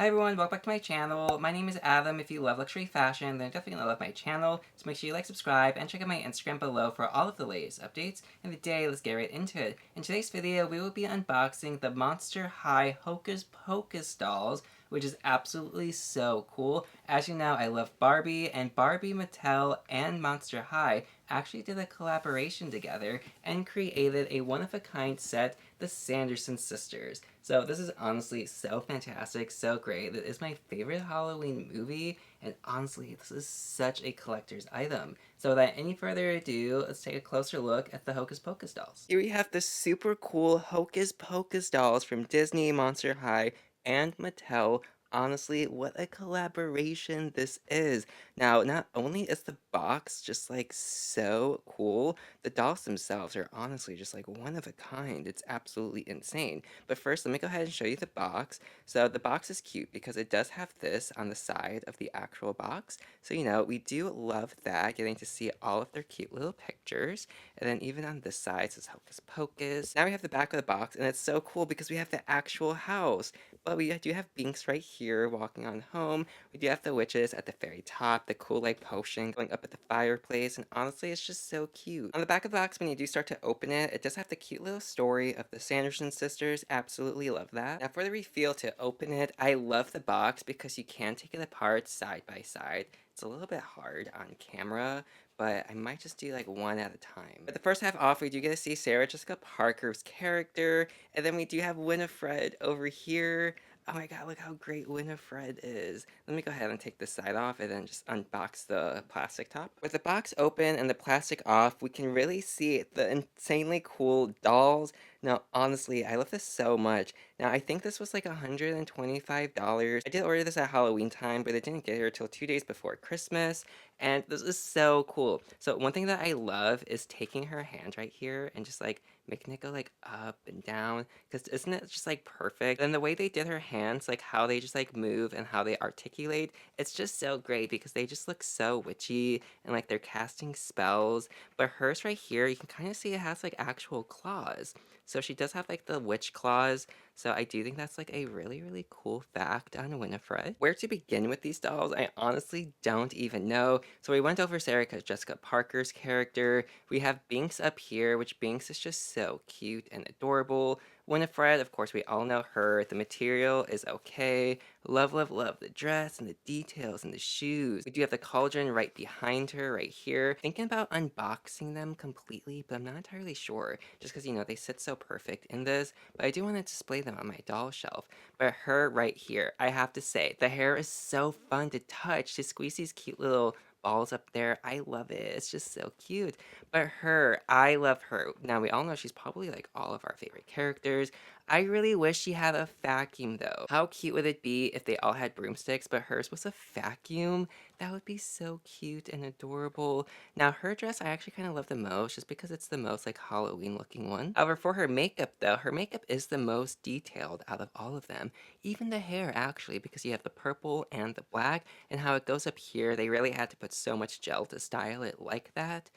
Hi everyone, welcome back to my channel. My name is Adam. If you love luxury fashion, then definitely gonna love my channel. So make sure you like, subscribe, and check out my Instagram below for all of the latest updates. And today, let's get right into it. In today's video, we will be unboxing the Monster High Hocus Pocus dolls, which is absolutely so cool. As you know, I love Barbie, and Barbie, Mattel, and Monster High actually did a collaboration together and created a one-of-a-kind set, the Sanderson sisters. So this is honestly so fantastic, so great. It is my favorite Halloween movie, and honestly, this is such a collector's item. So without any further ado, let's take a closer look at the Hocus Pocus dolls. Here we have the super cool Hocus Pocus dolls from Disney, Monster High, and Mattel. Honestly, what a collaboration this is. Now, not only is the box just like so cool, the dolls themselves are honestly just like one of a kind. It's absolutely insane. But first, let me go ahead and show you the box. So the box is cute because it does have this on the side of the actual box. So, we do love that, getting to see all of their cute little pictures. And then even on this side, it says Hocus Pocus. Now we have the back of the box, and it's so cool because we have the actual house. But we do have Binks right here walking on home. We do have the witches at the very top, the cool like potion going up at the fireplace, and honestly, it's just so cute. On the back of the box, when you do start to open it, it does have the cute little story of the Sanderson sisters. Absolutely love that. Now for the reveal to open it, I love the box because you can take it apart side by side. It's a little bit hard on camera, but I might just do like one at a time. But the first half off, we do get to see Sarah Jessica Parker's character, and then we do have Winifred over here. Oh my god, look how great Winifred is. Let me go ahead and take this side off and then just unbox the plastic top. With the box open and the plastic off, we can really see the insanely cool dolls. Now, honestly, I love this so much. Now, I think this was like $125. I did order this at Halloween time, but it didn't get here till 2 days before Christmas. And this is so cool. So one thing that I love is taking her hand right here and just like making it go like up and down, because isn't it just like perfect? And the way they did her hands, like how they just like move and how they articulate, it's just so great because they just look so witchy and like they're casting spells. But hers right here, you can kind of see it has like actual claws. So she does have like the witch claws. So I do think that's like a really, really cool fact on Winifred. Where to begin with these dolls, I honestly don't even know. So we went over Sarah Jessica Parker's character. We have Binks up here, which Binks is just so cute and adorable. Winifred, of course, we all know her. The material is okay. Love, love, love the dress and the details and the shoes. We do have the cauldron right behind her, right here. Thinking about unboxing them completely, but I'm not entirely sure. Just because, they sit so perfect in this. But I do want to display them on my doll shelf. But her right here, I have to say, the hair is so fun to touch. To squeeze these cute little balls up there. I love it. It's just so cute. But her, I love her. Now, we all know she's probably like all of our favorite characters. I really wish she had a vacuum though. How cute would it be if they all had broomsticks, but hers was a vacuum? That would be so cute and adorable. Now, her dress I actually kind of love the most just because it's the most like Halloween looking one. However, for her makeup though, her makeup is the most detailed out of all of them. Even the hair actually, because you have the purple and the black, and how it goes up here. They really had to put so much gel to style it like that.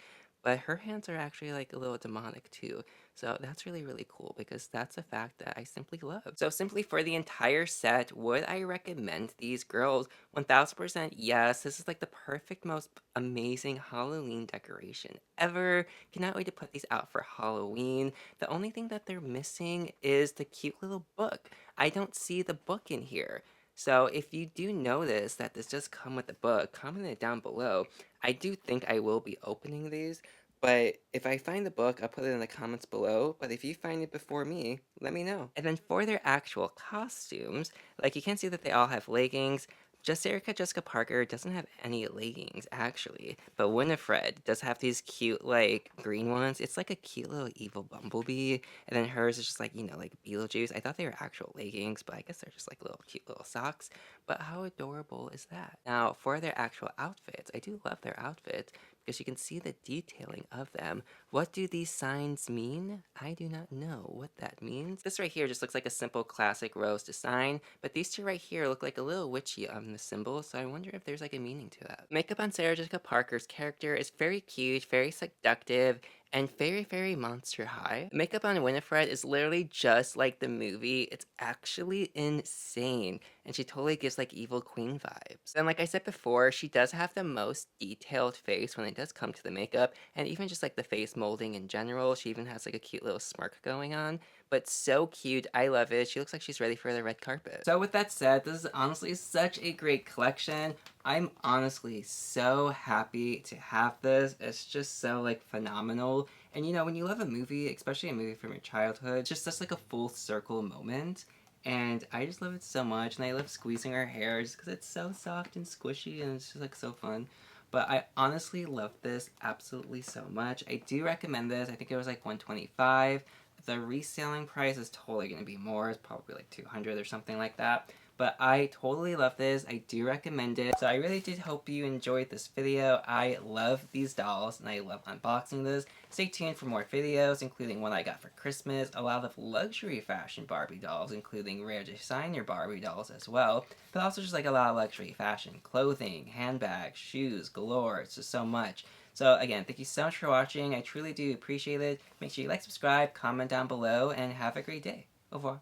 But her hands are actually like a little demonic too. So that's really, really cool because that's a fact that I simply love. So simply for the entire set, would I recommend these girls? 1000% yes. This is like the perfect, most amazing Halloween decoration ever. Cannot wait to put these out for Halloween. The only thing that they're missing is the cute little book. I don't see the book in here. So if you do notice that this does come with the book, comment it down below. I do think I will be opening these, but if I find the book, I'll put it in the comments below. But if you find it before me, let me know. And then for their actual costumes, like you can see that they all have leggings. Just Erica Jessica Parker doesn't have any leggings, actually. But Winifred does have these cute, like, green ones. It's like a cute little evil bumblebee. And then hers is just like, like Beetlejuice. I thought they were actual leggings, but I guess they're just like little cute little socks. But how adorable is that? Now, for their actual outfits, I do love their outfits because you can see the detailing of them. What do these signs mean? I do not know what that means. This right here just looks like a simple classic rose design, but these two right here look like a little witchy on the symbol, so I wonder if there's like a meaning to that. Makeup on Sarah Jessica Parker's character is very cute, very seductive, And Fairy Fairy Monster High. Makeup on Winifred is literally just like the movie. It's actually insane. And she totally gives like evil queen vibes. And like I said before, she does have the most detailed face when it does come to the makeup. And even just like the face molding in general. She even has like a cute little smirk going on. But so cute. I love it. She looks like she's ready for the red carpet. So with that said, this is honestly such a great collection. I'm honestly so happy to have this. It's just so like phenomenal. And you know, when you love a movie, especially a movie from your childhood, it's just like a full circle moment. And I just love it so much. And I love squeezing her hair just because it's so soft and squishy and it's just like so fun. But I honestly love this absolutely so much. I do recommend this. I think it was like $125. The reselling price is totally going to be more. It's probably like $200 or something like that. But I totally love this. I do recommend it. So I really did hope you enjoyed this video. I love these dolls and I love unboxing this. Stay tuned for more videos, including one I got for Christmas, a lot of luxury fashion Barbie dolls, including rare designer Barbie dolls as well, but also just like a lot of luxury fashion, clothing, handbags, shoes, galore. It's just so much. So again, thank you so much for watching. I truly do appreciate it. Make sure you like, subscribe, comment down below, and have a great day. Au revoir.